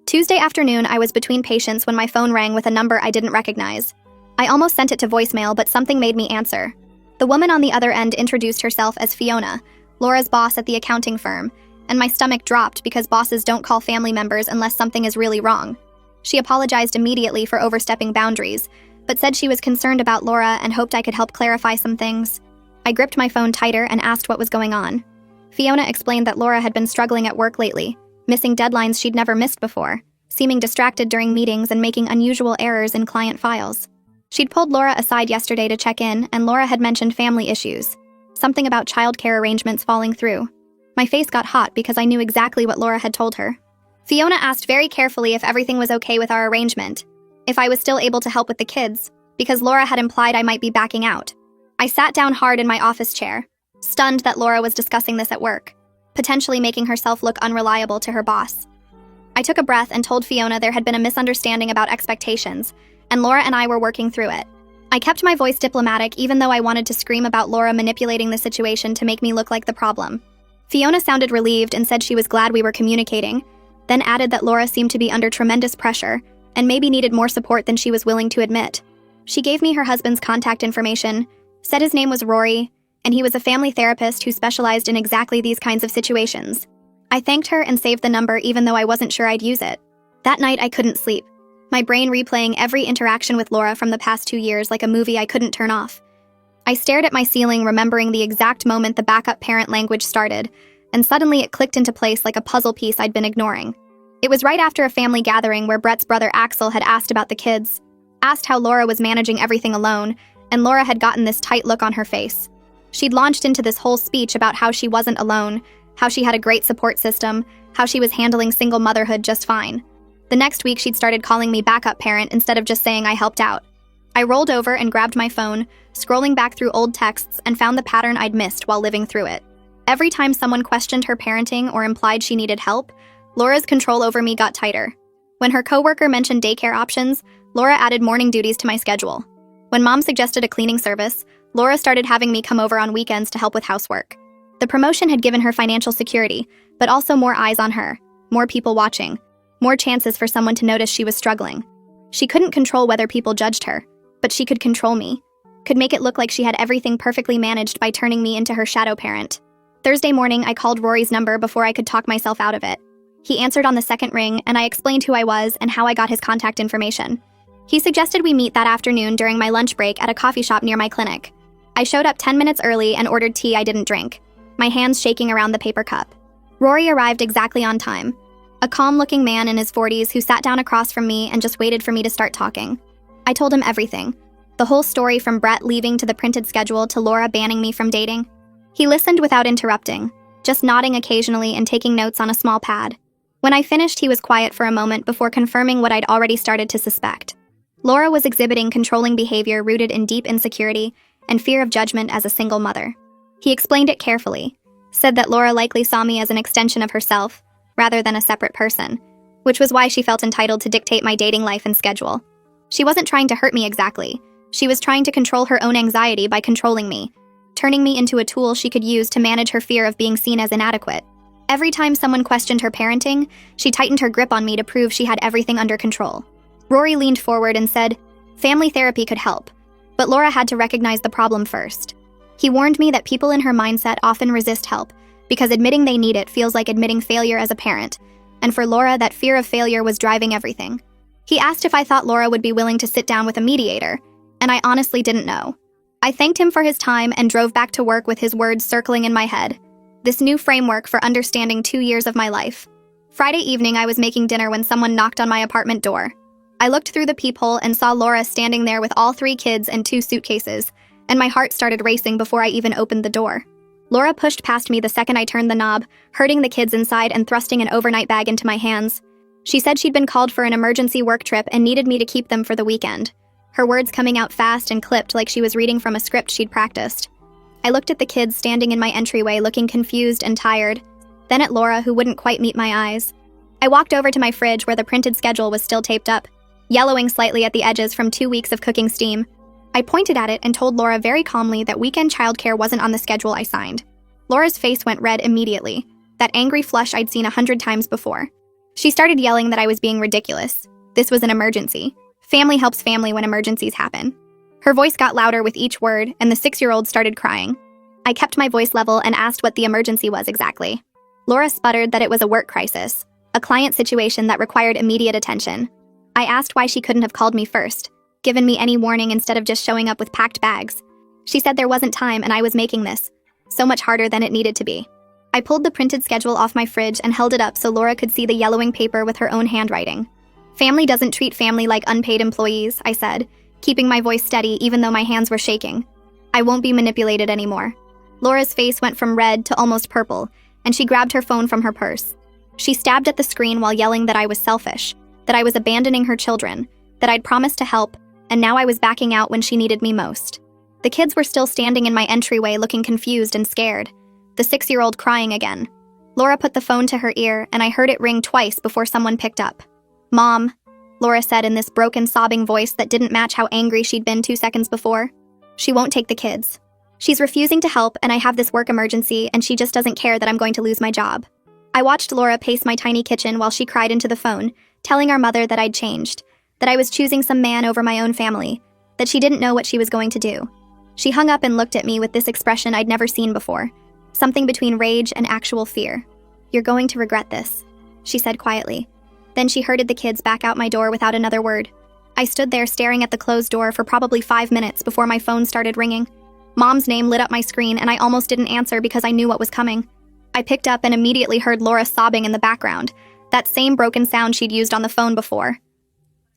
Tuesday afternoon, I was between patients when my phone rang with a number I didn't recognize. I almost sent it to voicemail, but something made me answer. The woman on the other end introduced herself as Fiona, Laura's boss at the accounting firm, and my stomach dropped because bosses don't call family members unless something is really wrong. She apologized immediately for overstepping boundaries, but said she was concerned about Laura and hoped I could help clarify some things. I gripped my phone tighter and asked what was going on. Fiona explained that Laura had been struggling at work lately, missing deadlines she'd never missed before, seeming distracted during meetings and making unusual errors in client files. She'd pulled Laura aside yesterday to check in, and Laura had mentioned family issues, something about childcare arrangements falling through. My face got hot because I knew exactly what Laura had told her. Fiona asked very carefully if everything was okay with our arrangement, if I was still able to help with the kids, because Laura had implied I might be backing out. I sat down hard in my office chair, stunned that Laura was discussing this at work, potentially making herself look unreliable to her boss. I took a breath and told Fiona there had been a misunderstanding about expectations, and Laura and I were working through it. I kept my voice diplomatic even though I wanted to scream about Laura manipulating the situation to make me look like the problem. Fiona sounded relieved and said she was glad we were communicating, then added that Laura seemed to be under tremendous pressure and maybe needed more support than she was willing to admit. She gave me her husband's contact information, said his name was Rory, and he was a family therapist who specialized in exactly these kinds of situations. I thanked her and saved the number even though I wasn't sure I'd use it. That night I couldn't sleep, my brain replaying every interaction with Laura from the past 2 years like a movie I couldn't turn off. I stared at my ceiling, remembering the exact moment the backup parent language started, and suddenly it clicked into place like a puzzle piece I'd been ignoring. It was right after a family gathering where Brett's brother Axel had asked about the kids, asked how Laura was managing everything alone, and Laura had gotten this tight look on her face. She'd launched into this whole speech about how she wasn't alone, how she had a great support system, how she was handling single motherhood just fine. The next week she'd started calling me backup parent instead of just saying I helped out. I rolled over and grabbed my phone, scrolling back through old texts, and found the pattern I'd missed while living through it. Every time someone questioned her parenting or implied she needed help, Laura's control over me got tighter. When her coworker mentioned daycare options, Laura added morning duties to my schedule. When Mom suggested a cleaning service, Laura started having me come over on weekends to help with housework. The promotion had given her financial security, but also more eyes on her, more people watching, More chances for someone to notice she was struggling. She couldn't control whether people judged her, but she could control me. Could make it look like she had everything perfectly managed by turning me into her shadow parent. Thursday morning, I called Rory's number before I could talk myself out of it. He answered on the second ring, and I explained who I was and how I got his contact information. He suggested we meet that afternoon during my lunch break at a coffee shop near my clinic. I showed up 10 minutes early and ordered tea I didn't drink, my hands shaking around the paper cup. Rory arrived exactly on time. A calm-looking man in his 40s who sat down across from me and just waited for me to start talking. I told him everything. The whole story from Brett leaving to the printed schedule to Laura banning me from dating. He listened without interrupting, just nodding occasionally and taking notes on a small pad. When I finished, he was quiet for a moment before confirming what I'd already started to suspect. Laura was exhibiting controlling behavior rooted in deep insecurity and fear of judgment as a single mother. He explained it carefully, said that Laura likely saw me as an extension of herself, rather than a separate person, which was why she felt entitled to dictate my dating life and schedule. She wasn't trying to hurt me exactly. She was trying to control her own anxiety by controlling me, turning me into a tool she could use to manage her fear of being seen as inadequate. Every time someone questioned her parenting, she tightened her grip on me to prove she had everything under control. Rory leaned forward and said, "Family therapy could help, but Laura had to recognize the problem first." He warned me that people in her mindset often resist help, because admitting they need it feels like admitting failure as a parent, and for Laura, that fear of failure was driving everything. He asked if I thought Laura would be willing to sit down with a mediator, and I honestly didn't know. I thanked him for his time and drove back to work with his words circling in my head. This new framework for understanding 2 years of my life. Friday evening, I was making dinner when someone knocked on my apartment door. I looked through the peephole and saw Laura standing there with all 3 kids and 2 suitcases, and my heart started racing before I even opened the door. Laura pushed past me the second I turned the knob, herding the kids inside and thrusting an overnight bag into my hands. She said she'd been called for an emergency work trip and needed me to keep them for the weekend, her words coming out fast and clipped like she was reading from a script she'd practiced. I looked at the kids standing in my entryway looking confused and tired, then at Laura who wouldn't quite meet my eyes. I walked over to my fridge where the printed schedule was still taped up, yellowing slightly at the edges from 2 weeks of cooking steam. I pointed at it and told Laura very calmly that weekend childcare wasn't on the schedule I signed. Laura's face went red immediately, that angry flush I'd seen 100 times before. She started yelling that I was being ridiculous. This was an emergency. Family helps family when emergencies happen. Her voice got louder with each word, and the 6-year-old started crying. I kept my voice level and asked what the emergency was exactly. Laura sputtered that it was a work crisis, a client situation that required immediate attention. I asked why she couldn't have called me first, given me any warning instead of just showing up with packed bags. She said there wasn't time and I was making this so much harder than it needed to be. I pulled the printed schedule off my fridge and held it up so Laura could see the yellowing paper with her own handwriting. Family doesn't treat family like unpaid employees, I said, keeping my voice steady even though my hands were shaking. I won't be manipulated anymore. Laura's face went from red to almost purple, and she grabbed her phone from her purse. She stabbed at the screen while yelling that I was selfish, that I was abandoning her children, that I'd promised to help, and now I was backing out when she needed me most. The kids were still standing in my entryway looking confused and scared, the 6-year-old crying again. Laura put the phone to her ear, and I heard it ring twice before someone picked up. "Mom," Laura said in this broken, sobbing voice that didn't match how angry she'd been 2 seconds before. "She won't take the kids. She's refusing to help, and I have this work emergency, and she just doesn't care that I'm going to lose my job." I watched Laura pace my tiny kitchen while she cried into the phone, telling our mother that I'd changed, that I was choosing some man over my own family, that she didn't know what she was going to do. She hung up and looked at me with this expression I'd never seen before, something between rage and actual fear. "You're going to regret this," she said quietly. Then she herded the kids back out my door without another word. I stood there staring at the closed door for probably 5 minutes before my phone started ringing. Mom's name lit up my screen and I almost didn't answer because I knew what was coming. I picked up and immediately heard Laura sobbing in the background, that same broken sound she'd used on the phone before.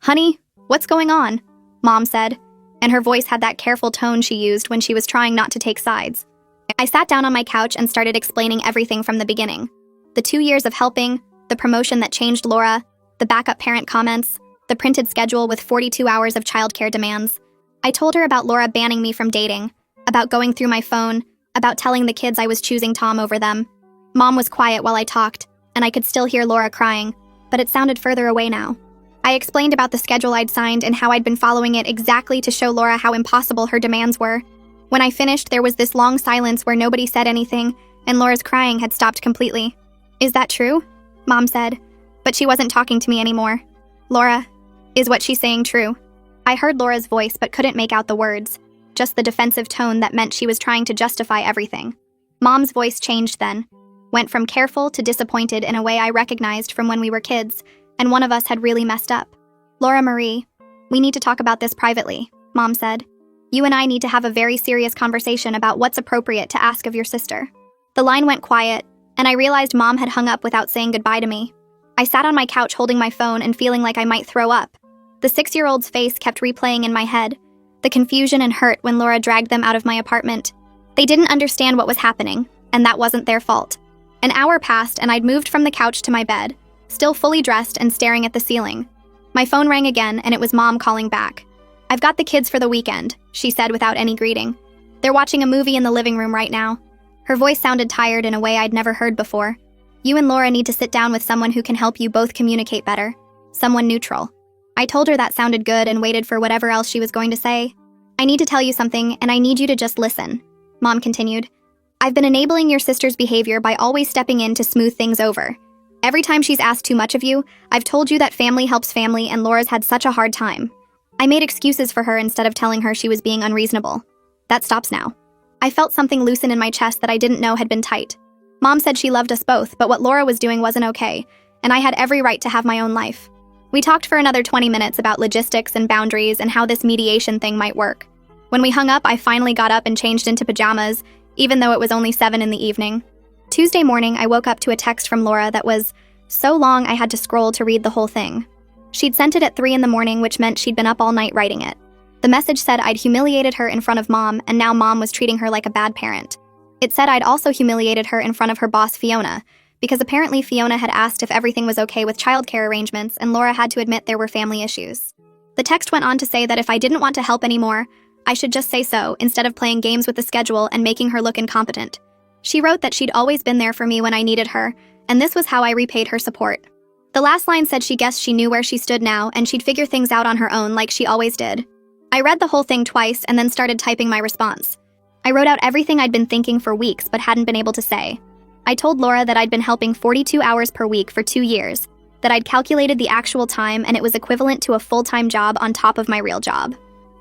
"Honey, what's going on?" Mom said, and her voice had that careful tone she used when she was trying not to take sides. I sat down on my couch and started explaining everything from the beginning. The 2 years of helping, the promotion that changed Laura, the backup parent comments, the printed schedule with 42 hours of childcare demands. I told her about Laura banning me from dating, about going through my phone, about telling the kids I was choosing Tom over them. Mom was quiet while I talked, and I could still hear Laura crying, but it sounded further away now. I explained about the schedule I'd signed and how I'd been following it exactly to show Laura how impossible her demands were. When I finished, there was this long silence where nobody said anything, and Laura's crying had stopped completely. "Is that true?" Mom said. But she wasn't talking to me anymore. Laura, is what she's saying true? I heard Laura's voice but couldn't make out the words, just the defensive tone that meant she was trying to justify everything. Mom's voice changed then, went from careful to disappointed in a way I recognized from when we were kids, and one of us had really messed up. Laura Marie, we need to talk about this privately, Mom said. You and I need to have a very serious conversation about what's appropriate to ask of your sister. The line went quiet, and I realized Mom had hung up without saying goodbye to me. I sat on my couch holding my phone and feeling like I might throw up. The 6-year-old's face kept replaying in my head, the confusion and hurt when Laura dragged them out of my apartment. They didn't understand what was happening, and that wasn't their fault. An hour passed and I'd moved from the couch to my bed, still fully dressed and staring at the ceiling. My phone rang again and it was Mom calling back. I've got the kids for the weekend, she said without any greeting. They're watching a movie in the living room right now. Her voice sounded tired in a way I'd never heard before. You and Laura need to sit down with someone who can help you both communicate better. Someone neutral. I told her that sounded good and waited for whatever else she was going to say. I need to tell you something and I need you to just listen, Mom continued. I've been enabling your sister's behavior by always stepping in to smooth things over. Every time she's asked too much of you, I've told you that family helps family and Laura's had such a hard time. I made excuses for her instead of telling her she was being unreasonable. That stops now. I felt something loosen in my chest that I didn't know had been tight. Mom said she loved us both, but what Laura was doing wasn't okay, and I had every right to have my own life. We talked for another 20 minutes about logistics and boundaries and how this mediation thing might work. When we hung up, I finally got up and changed into pajamas, even though it was only 7 in the evening. Tuesday morning, I woke up to a text from Laura that was so long I had to scroll to read the whole thing. She'd sent it at 3 in the morning, which meant she'd been up all night writing it. The message said I'd humiliated her in front of Mom, and now Mom was treating her like a bad parent. It said I'd also humiliated her in front of her boss, Fiona, because apparently Fiona had asked if everything was okay with childcare arrangements, and Laura had to admit there were family issues. The text went on to say that if I didn't want to help anymore, I should just say so, instead of playing games with the schedule and making her look incompetent. She wrote that she'd always been there for me when I needed her, and this was how I repaid her support. The last line said she guessed she knew where she stood now, and she'd figure things out on her own like she always did. I read the whole thing twice and then started typing my response. I wrote out everything I'd been thinking for weeks but hadn't been able to say. I told Laura that I'd been helping 42 hours per week for 2 years, that I'd calculated the actual time and it was equivalent to a full-time job on top of my real job.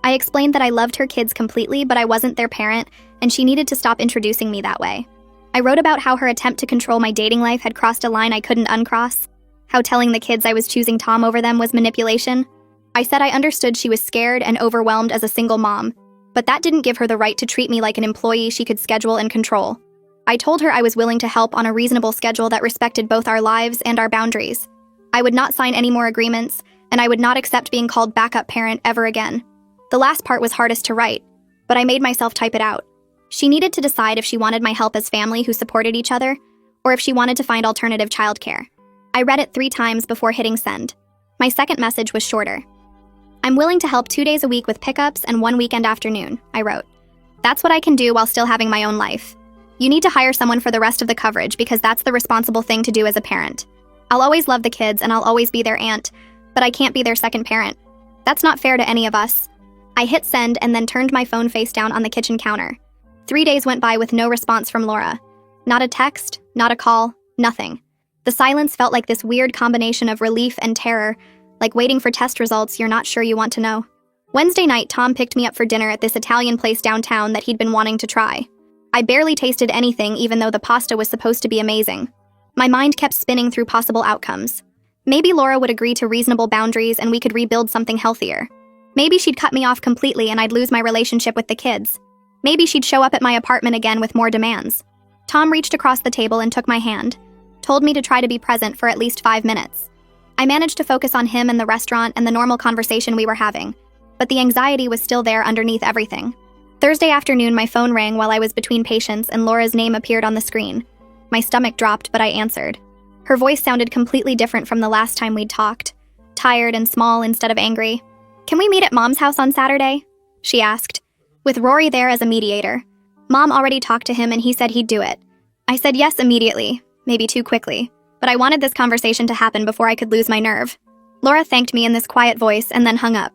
I explained that I loved her kids completely, but I wasn't their parent, and she needed to stop introducing me that way. I wrote about how her attempt to control my dating life had crossed a line I couldn't uncross, how telling the kids I was choosing Tom over them was manipulation. I said I understood she was scared and overwhelmed as a single mom, but that didn't give her the right to treat me like an employee she could schedule and control. I told her I was willing to help on a reasonable schedule that respected both our lives and our boundaries. I would not sign any more agreements, and I would not accept being called backup parent ever again. The last part was hardest to write, but I made myself type it out. She needed to decide if she wanted my help as family who supported each other, or if she wanted to find alternative childcare. I read it 3 times before hitting send. My second message was shorter. I'm willing to help 2 days a week with pickups and 1 weekend afternoon, I wrote. That's what I can do while still having my own life. You need to hire someone for the rest of the coverage because that's the responsible thing to do as a parent. I'll always love the kids and I'll always be their aunt, but I can't be their second parent. That's not fair to any of us. I hit send and then turned my phone face down on the kitchen counter. 3 days went by with no response from Laura. Not a text, not a call, nothing. The silence felt like this weird combination of relief and terror, like waiting for test results you're not sure you want to know. Wednesday night, Tom picked me up for dinner at this Italian place downtown that he'd been wanting to try. I barely tasted anything even though the pasta was supposed to be amazing. My mind kept spinning through possible outcomes. Maybe Laura would agree to reasonable boundaries and we could rebuild something healthier. Maybe she'd cut me off completely and I'd lose my relationship with the kids. Maybe she'd show up at my apartment again with more demands. Tom reached across the table and took my hand, told me to try to be present for at least 5 minutes. I managed to focus on him and the restaurant and the normal conversation we were having, but the anxiety was still there underneath everything. Thursday afternoon, my phone rang while I was between patients and Laura's name appeared on the screen. My stomach dropped, but I answered. Her voice sounded completely different from the last time we'd talked, tired and small instead of angry. Can we meet at Mom's house on Saturday? She asked, with Rory there as a mediator. Mom already talked to him and he said he'd do it. I said yes immediately, maybe too quickly, but I wanted this conversation to happen before I could lose my nerve. Laura thanked me in this quiet voice and then hung up.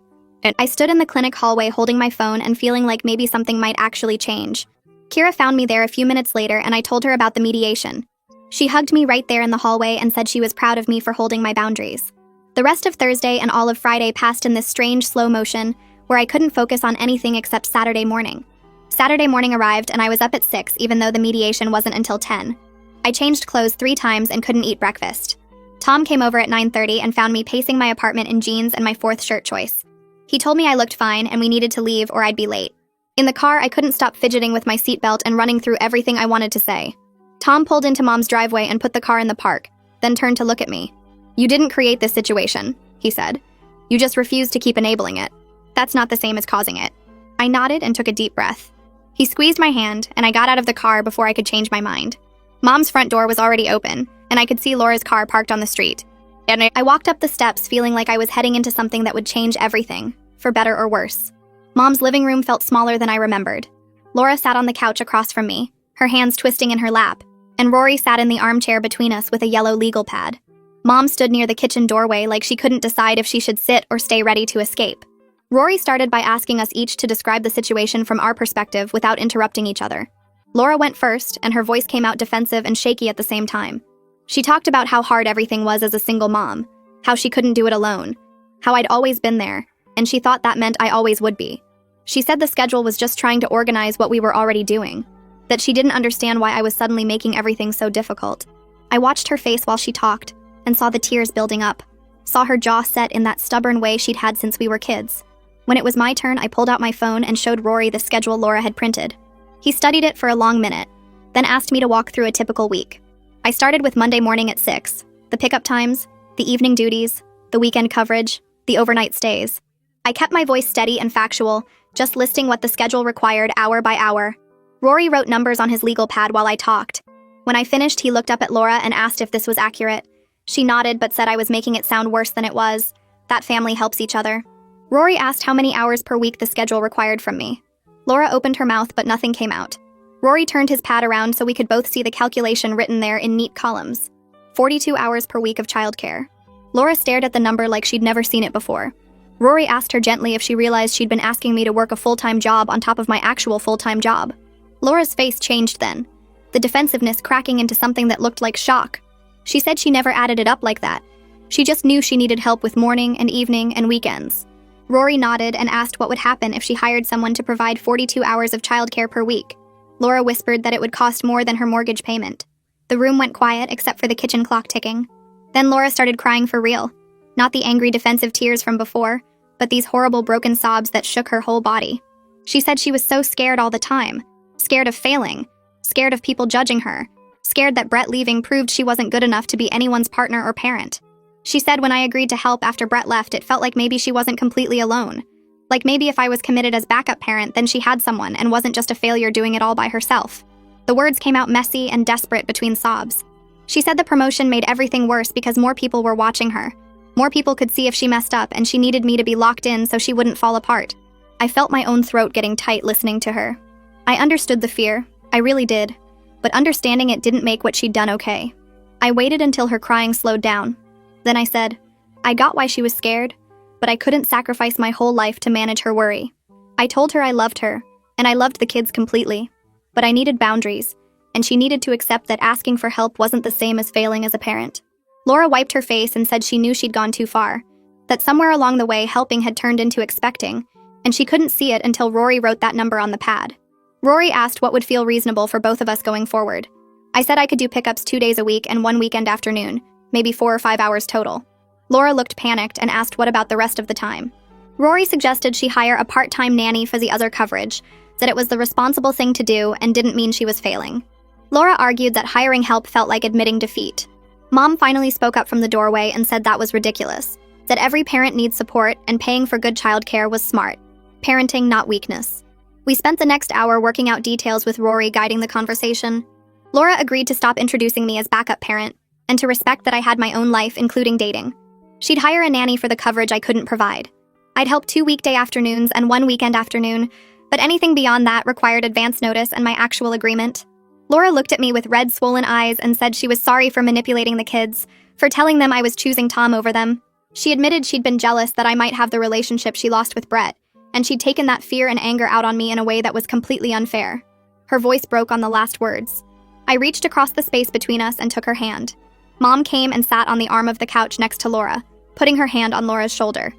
I stood in the clinic hallway holding my phone and feeling like maybe something might actually change. Kira found me there a few minutes later and I told her about the mediation. She hugged me right there in the hallway and said she was proud of me for holding my boundaries. The rest of Thursday and all of Friday passed in this strange slow motion where I couldn't focus on anything except Saturday morning. Saturday morning arrived and I was up at 6 even though the mediation wasn't until 10. I changed clothes 3 times and couldn't eat breakfast. Tom came over at 9:30 and found me pacing my apartment in jeans and my 4th shirt choice. He told me I looked fine and we needed to leave or I'd be late. In the car, I couldn't stop fidgeting with my seatbelt and running through everything I wanted to say. Tom pulled into Mom's driveway and put the car in the park, then turned to look at me. "You didn't create this situation," he said. "You just refused to keep enabling it. That's not the same as causing it." I nodded and took a deep breath. He squeezed my hand, and I got out of the car before I could change my mind. Mom's front door was already open, and I could see Laura's car parked on the street. And I walked up the steps feeling like I was heading into something that would change everything, for better or worse. Mom's living room felt smaller than I remembered. Laura sat on the couch across from me, her hands twisting in her lap, and Rory sat in the armchair between us with a yellow legal pad. Mom stood near the kitchen doorway like she couldn't decide if she should sit or stay ready to escape. Rory started by asking us each to describe the situation from our perspective without interrupting each other. Laura went first, and her voice came out defensive and shaky at the same time. She talked about how hard everything was as a single mom, how she couldn't do it alone, how I'd always been there, and she thought that meant I always would be. She said the schedule was just trying to organize what we were already doing, that she didn't understand why I was suddenly making everything so difficult. I watched her face while she talked, and saw the tears building up, saw her jaw set in that stubborn way she'd had since we were kids. When it was my turn, I pulled out my phone and showed Rory the schedule Laura had printed. He studied it for a long minute, then asked me to walk through a typical week. I started with Monday morning at 6, the pickup times, the evening duties, the weekend coverage, the overnight stays. I kept my voice steady and factual, just listing what the schedule required hour by hour. Rory wrote numbers on his legal pad while I talked. When I finished, he looked up at Laura and asked if this was accurate. She nodded but said I was making it sound worse than it was. That family helps each other. Rory asked how many hours per week the schedule required from me. Laura opened her mouth but nothing came out. Rory turned his pad around so we could both see the calculation written there in neat columns. 42 hours per week of childcare. Laura stared at the number like she'd never seen it before. Rory asked her gently if she realized she'd been asking me to work a full-time job on top of my actual full-time job. Laura's face changed then, the defensiveness cracking into something that looked like shock. She said she never added it up like that. She just knew she needed help with morning and evening and weekends. Rory nodded and asked what would happen if she hired someone to provide 42 hours of childcare per week. Laura whispered that it would cost more than her mortgage payment. The room went quiet except for the kitchen clock ticking. Then Laura started crying for real. Not the angry defensive tears from before, but these horrible broken sobs that shook her whole body. She said she was so scared all the time. Scared of failing. Scared of people judging her. Scared that Brett leaving proved she wasn't good enough to be anyone's partner or parent. She said when I agreed to help after Brett left, it felt like maybe she wasn't completely alone. Like maybe if I was committed as backup parent, then she had someone and wasn't just a failure doing it all by herself. The words came out messy and desperate between sobs. She said the promotion made everything worse because more people were watching her. More people could see if she messed up, and she needed me to be locked in so she wouldn't fall apart. I felt my own throat getting tight listening to her. I understood the fear, I really did, but understanding it didn't make what she'd done okay. I waited until her crying slowed down. Then I said, I got why she was scared, but I couldn't sacrifice my whole life to manage her worry. I told her I loved her, and I loved the kids completely, but I needed boundaries, and she needed to accept that asking for help wasn't the same as failing as a parent. Laura wiped her face and said she knew she'd gone too far, that somewhere along the way helping had turned into expecting, and she couldn't see it until Rory wrote that number on the pad. Rory asked what would feel reasonable for both of us going forward. I said I could do pickups 2 days a week and 1 weekend afternoon, maybe 4 or 5 hours total. Laura looked panicked and asked what about the rest of the time. Rory suggested she hire a part-time nanny for the other coverage, that it was the responsible thing to do and didn't mean she was failing. Laura argued that hiring help felt like admitting defeat. Mom finally spoke up from the doorway and said that was ridiculous, that every parent needs support and paying for good childcare was smart. Parenting, not weakness. We spent the next hour working out details with Rory guiding the conversation. Laura agreed to stop introducing me as backup parent and to respect that I had my own life, including dating. She'd hire a nanny for the coverage I couldn't provide. I'd help 2 weekday afternoons and 1 weekend afternoon, but anything beyond that required advance notice and my actual agreement. Laura looked at me with red, swollen eyes and said she was sorry for manipulating the kids, for telling them I was choosing Tom over them. She admitted she'd been jealous that I might have the relationship she lost with Brett, and she'd taken that fear and anger out on me in a way that was completely unfair. Her voice broke on the last words. I reached across the space between us and took her hand. Mom came and sat on the arm of the couch next to Laura, putting her hand on Laura's shoulder.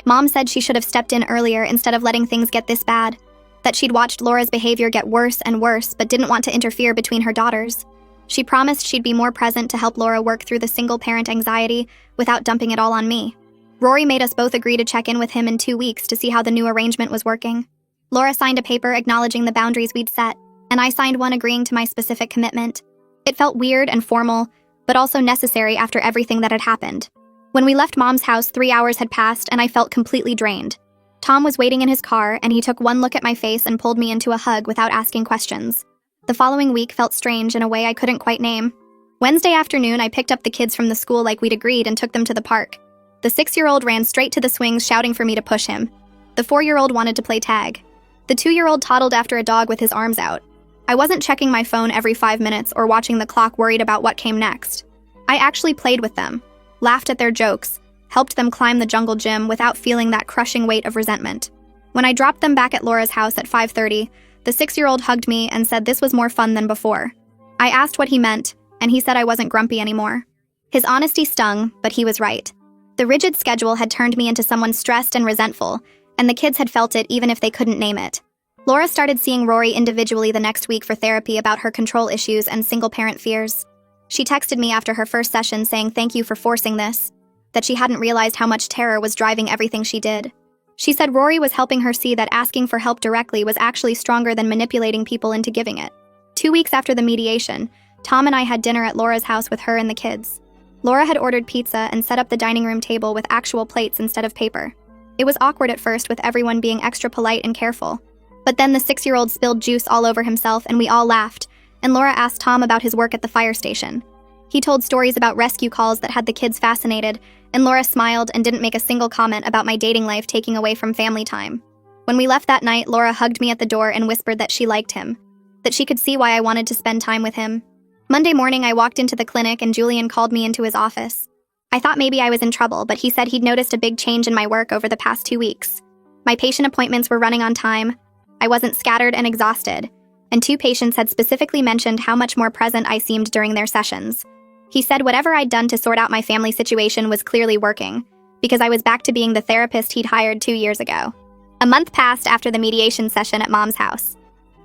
Mom said she should have stepped in earlier instead of letting things get this bad, that she'd watched Laura's behavior get worse and worse but didn't want to interfere between her daughters. She promised she'd be more present to help Laura work through the single-parent anxiety without dumping it all on me. Rory made us both agree to check in with him in 2 weeks to see how the new arrangement was working. Laura signed a paper acknowledging the boundaries we'd set, and I signed one agreeing to my specific commitment. It felt weird and formal, but also necessary after everything that had happened. When we left Mom's house, 3 hours had passed and I felt completely drained. Tom was waiting in his car and he took one look at my face and pulled me into a hug without asking questions. The following week felt strange in a way I couldn't quite name. Wednesday afternoon, I picked up the kids from the school like we'd agreed and took them to the park. The 6-year-old ran straight to the swings shouting for me to push him. The 4-year-old wanted to play tag. The 2-year-old toddled after a dog with his arms out. I wasn't checking my phone every 5 minutes or watching the clock worried about what came next. I actually played with them, laughed at their jokes, helped them climb the jungle gym without feeling that crushing weight of resentment. When I dropped them back at Laura's house at 5:30, the 6-year-old hugged me and said this was more fun than before. I asked what he meant, and he said I wasn't grumpy anymore. His honesty stung, but he was right. The rigid schedule had turned me into someone stressed and resentful, and the kids had felt it even if they couldn't name it. Laura started seeing Rory individually the next week for therapy about her control issues and single-parent fears. She texted me after her first session saying thank you for forcing this, that she hadn't realized how much terror was driving everything she did. She said Rory was helping her see that asking for help directly was actually stronger than manipulating people into giving it. 2 weeks after the mediation, Tom and I had dinner at Laura's house with her and the kids. Laura had ordered pizza and set up the dining room table with actual plates instead of paper. It was awkward at first with everyone being extra polite and careful. But then the 6-year-old spilled juice all over himself and we all laughed, and Laura asked Tom about his work at the fire station. He told stories about rescue calls that had the kids fascinated, and Laura smiled and didn't make a single comment about my dating life taking away from family time. When we left that night, Laura hugged me at the door and whispered that she liked him, that she could see why I wanted to spend time with him. Monday morning, I walked into the clinic and Julian called me into his office. I thought maybe I was in trouble, but he said he'd noticed a big change in my work over the past 2 weeks. My patient appointments were running on time, I wasn't scattered and exhausted, and 2 patients had specifically mentioned how much more present I seemed during their sessions. He said whatever I'd done to sort out my family situation was clearly working, because I was back to being the therapist he'd hired 2 years ago. A month passed after the mediation session at Mom's house.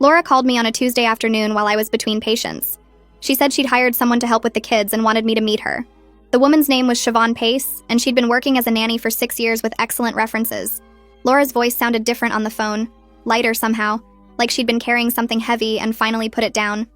Laura called me on a Tuesday afternoon while I was between patients. She said she'd hired someone to help with the kids and wanted me to meet her. The woman's name was Siobhan Pace, and she'd been working as a nanny for 6 years with excellent references. Laura's voice sounded different on the phone, lighter somehow, like she'd been carrying something heavy and finally put it down.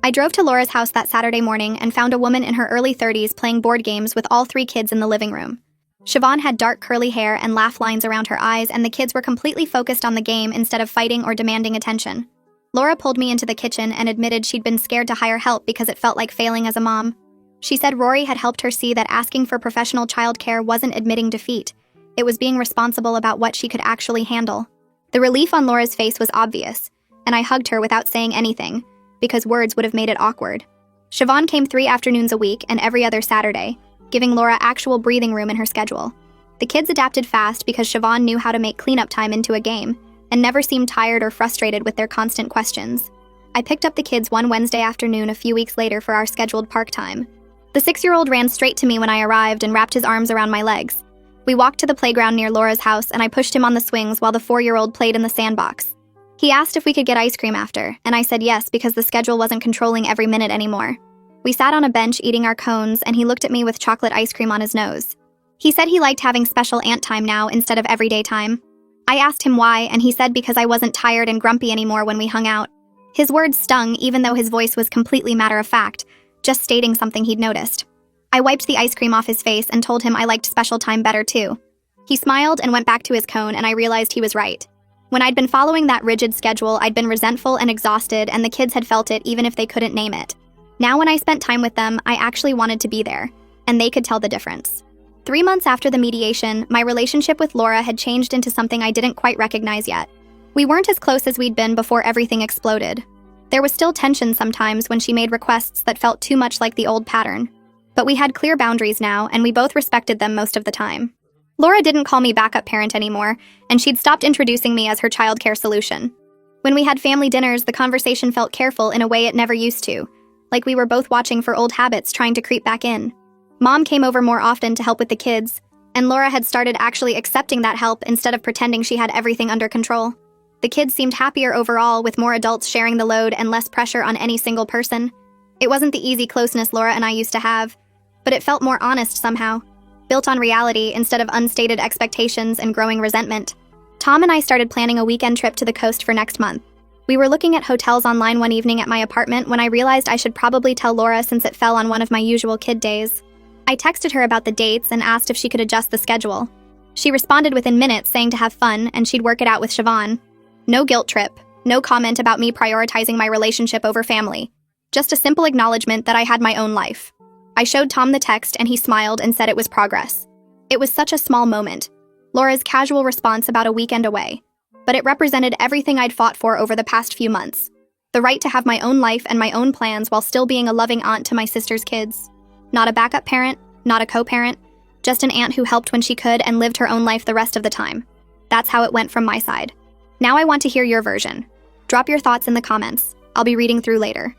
I drove to Laura's house that Saturday morning and found a woman in her early 30s playing board games with all 3 kids in the living room. Siobhan had dark curly hair and laugh lines around her eyes, and the kids were completely focused on the game instead of fighting or demanding attention. Laura pulled me into the kitchen and admitted she'd been scared to hire help because it felt like failing as a mom. She said Rory had helped her see that asking for professional childcare wasn't admitting defeat. It was being responsible about what she could actually handle. The relief on Laura's face was obvious, and I hugged her without saying anything, because words would have made it awkward. Siobhan came 3 afternoons a week and every other Saturday, giving Laura actual breathing room in her schedule. The kids adapted fast because Siobhan knew how to make cleanup time into a game, and never seemed tired or frustrated with their constant questions. I picked up the kids one Wednesday afternoon a few weeks later for our scheduled park time. The 6-year-old ran straight to me when I arrived and wrapped his arms around my legs. We walked to the playground near Laura's house and I pushed him on the swings while the 4-year-old played in the sandbox. He asked if we could get ice cream after, and I said yes because the schedule wasn't controlling every minute anymore. We sat on a bench eating our cones and he looked at me with chocolate ice cream on his nose. He said he liked having special aunt time now instead of everyday time. I asked him why, and he said because I wasn't tired and grumpy anymore when we hung out. His words stung even though his voice was completely matter-of-fact, just stating something he'd noticed. I wiped the ice cream off his face and told him I liked special time better too. He smiled and went back to his cone, and I realized he was right. When I'd been following that rigid schedule, I'd been resentful and exhausted, and the kids had felt it even if they couldn't name it. Now when I spent time with them, I actually wanted to be there, and they could tell the difference. 3 months after the mediation, my relationship with Laura had changed into something I didn't quite recognize yet. We weren't as close as we'd been before everything exploded. There was still tension sometimes when she made requests that felt too much like the old pattern. But we had clear boundaries now, and we both respected them most of the time. Laura didn't call me backup parent anymore, and she'd stopped introducing me as her childcare solution. When we had family dinners, the conversation felt careful in a way it never used to, like we were both watching for old habits trying to creep back in. Mom came over more often to help with the kids, and Laura had started actually accepting that help instead of pretending she had everything under control. The kids seemed happier overall, with more adults sharing the load and less pressure on any single person. It wasn't the easy closeness Laura and I used to have, but it felt more honest somehow, built on reality instead of unstated expectations and growing resentment. Tom and I started planning a weekend trip to the coast for next month. We were looking at hotels online one evening at my apartment when I realized I should probably tell Laura since it fell on one of my usual kid days. I texted her about the dates and asked if she could adjust the schedule. She responded within minutes saying to have fun and she'd work it out with Siobhan. No guilt trip, no comment about me prioritizing my relationship over family. Just a simple acknowledgement that I had my own life. I showed Tom the text and he smiled and said it was progress. It was such a small moment. Laura's casual response about a weekend away. But it represented everything I'd fought for over the past few months. The right to have my own life and my own plans while still being a loving aunt to my sister's kids. Not a backup parent, not a co-parent, just an aunt who helped when she could and lived her own life the rest of the time. That's how it went from my side. Now I want to hear your version. Drop your thoughts in the comments. I'll be reading through later.